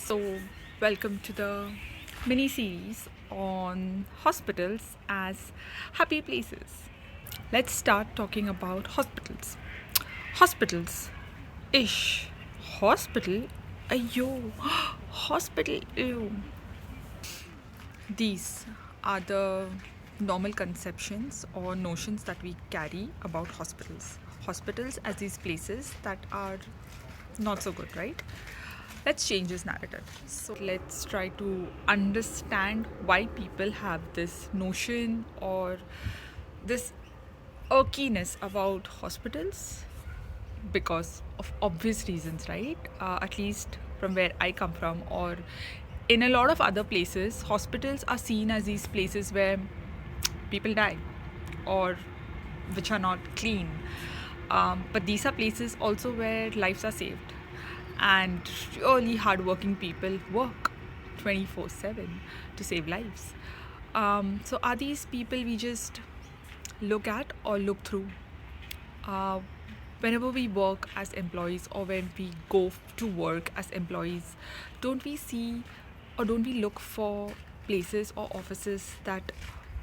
So, welcome to the mini series on hospitals as happy places. Let's start talking about hospitals. Hospitals. Ish. Hospital? Ayo. Hospital. Ew. These are the normal conceptions or notions that we carry about hospitals. Hospitals as these places that are not so good, right? Let's change this narrative. So let's try to understand why people have this notion or this irkiness about hospitals because of obvious reasons, right? At least from where I come from, or in a lot of other places, hospitals are seen as these places where people die or which are not clean. But these are places also where lives are saved and really hardworking people work 24/7 to save lives. So, are these people we just look at or look through? uh, Whenever we work as employees or when we go to work as employees, don't we see or don't we look for places or offices that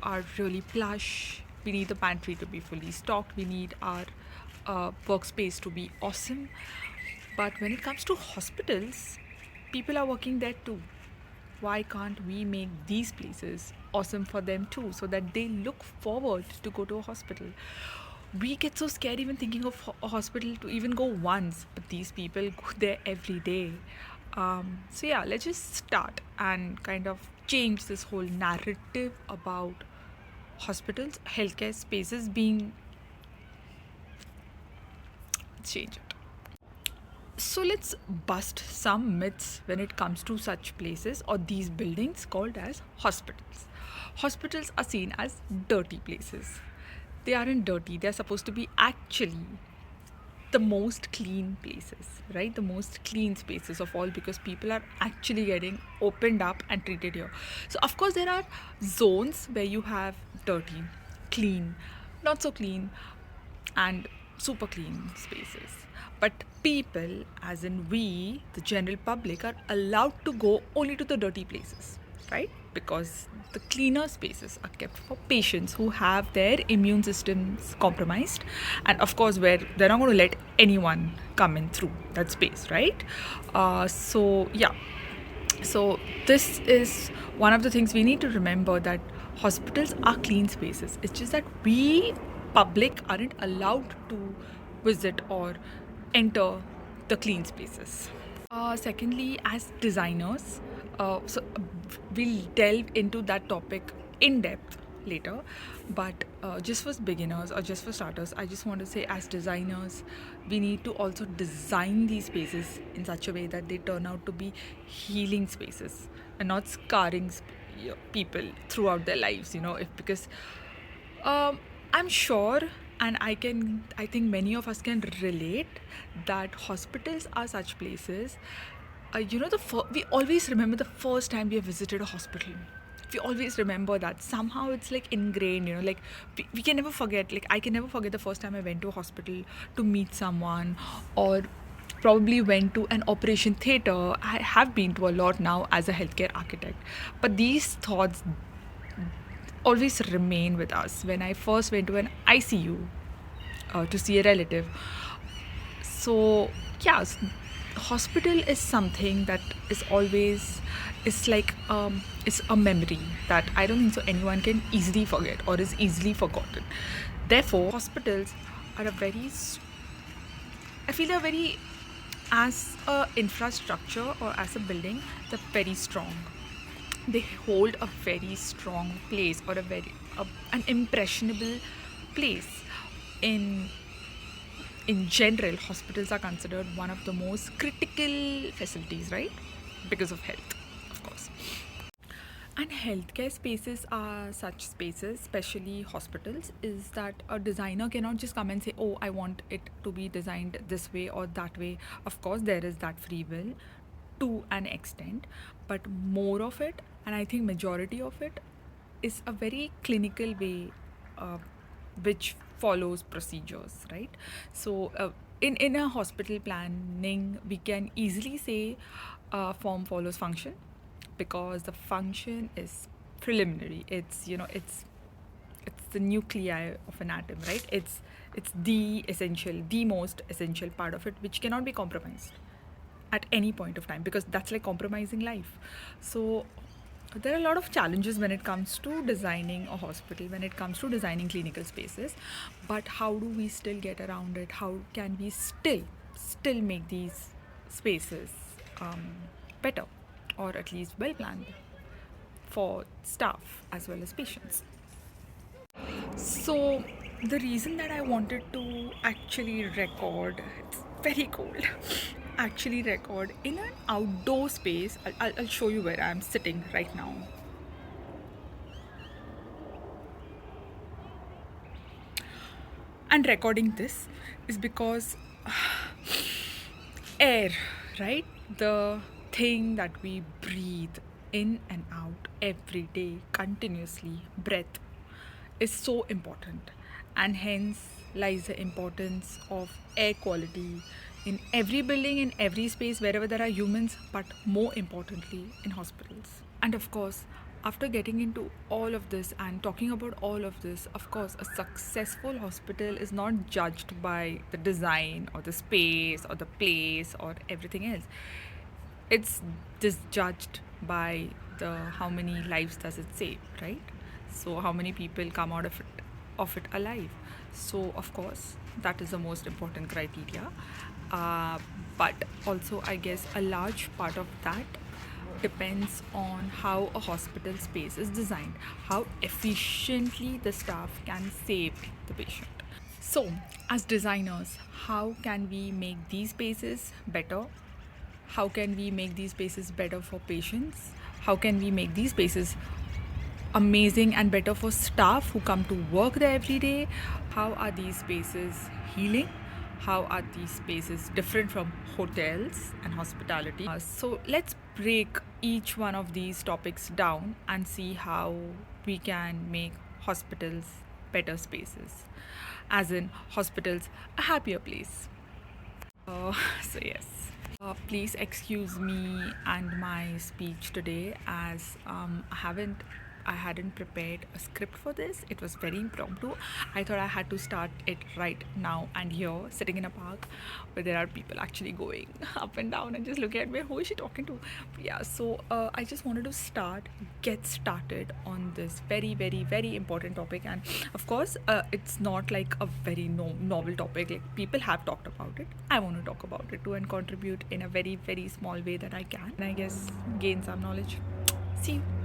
are really plush? We need the pantry to be fully stocked, we need our workspace to be awesome. But when it comes to hospitals, people are working there too. Why can't we make these places awesome for them too so that they look forward to go to a hospital? We get so scared even thinking of a hospital to even go once, but these people go there every day. So yeah, let's just start and kind of change this whole narrative about hospitals, healthcare spaces being changed. So let's bust some myths when it comes to such places or these buildings called as hospitals. Hospitals are seen as dirty places. They aren't dirty, they're supposed to be actually the most clean places, right? The most clean spaces of all because people are actually getting opened up and treated here. So, of course, there are zones where you have dirty, clean, not so clean, and super clean spaces. But people, as in we, the general public, are allowed to go only to the dirty places, right? Because the cleaner spaces are kept for patients who have their immune systems compromised, and of course, where they're not going to let anyone come in through that space, right? Yeah, so this is one of the things we need to remember, that hospitals are clean spaces. It's just that we public aren't allowed to visit or enter the clean spaces. Secondly, as designers, we'll delve into that topic in depth later. But just for beginners or just for starters, I just want to say, as designers, we need to also design these spaces in such a way that they turn out to be healing spaces and not scarring people throughout their lives. If because I'm sure, and I think many of us can relate that hospitals are such places. We always remember the first time we have visited a hospital. We always remember that. Somehow it's like ingrained, like we can never forget. Like, I can never forget the first time I went to a hospital to meet someone, or probably went to an operation theater. I have been to a lot now as a healthcare architect. But these thoughts always remain with us. When I first went to an ICU to see a relative, so yeah, hospital is something that is always, it's like it's a memory that I don't think so anyone can easily forget or is easily forgotten. Therefore, hospitals are a very, I feel they're very, as a infrastructure or as a building, they're very strong. They hold a very strong place, or an impressionable place. In in general, hospitals are considered one of the most critical facilities, right? Because of health, of course. And healthcare spaces are such spaces, especially hospitals, is that a designer cannot just come and say, oh, I want it to be designed this way or that way. Of course, there is that free will to an extent, but more of it, and I think majority of it, is a very clinical way, uh, which follows procedures, right? So, in a hospital planning, we can easily say form follows function, because the function is preliminary. It's, it's the nuclei of an atom, right? It's the essential, the most essential part of it, which cannot be compromised at any point of time, because that's like compromising life. So there are a lot of challenges when it comes to designing a hospital, when it comes to designing clinical spaces. But how do we still get around it? How can we still make these spaces better, or at least well planned for staff as well as patients? So, the reason that I wanted to actually record, it's very cold, actually record in an outdoor space. I'll show you where I'm sitting right now. And recording this is because air, right? The thing that we breathe in and out every day continuously, breath, is so important. And hence lies the importance of air quality in every building, in every space, wherever there are humans, but more importantly, in hospitals. And of course, after getting into all of this and talking about all of this, of course, a successful hospital is not judged by the design or the space or the place or everything else. It's just judged by the how many lives does it save, right? So how many people come out of it alive. So of course, that is the most important criteria. uh, but also, I guess, a large part of that depends on how a hospital space is designed, how efficiently the staff can save the patient. So, as designers, how can we make these spaces better? How can we make these spaces better for patients? How can we make these spaces amazing and better for staff who come to work there every day? How are these spaces healing? How are these spaces different from hotels and hospitality? So let's break each one of these topics down and see how we can make hospitals better spaces. As in, hospitals a happier place. So yes. Please excuse me and my speech today, as I hadn't prepared a script for this. It was very impromptu. I thought I had to start it right now and here, sitting in a park where there are people actually going up and down and just looking at me. Who is she talking to? Yeah, so I just wanted to get started on this very, very, very important topic. And of course, it's not like a very novel topic. Like, people have talked about it. I want to talk about it too and contribute in a very, very small way that I can. And I guess gain some knowledge. See you.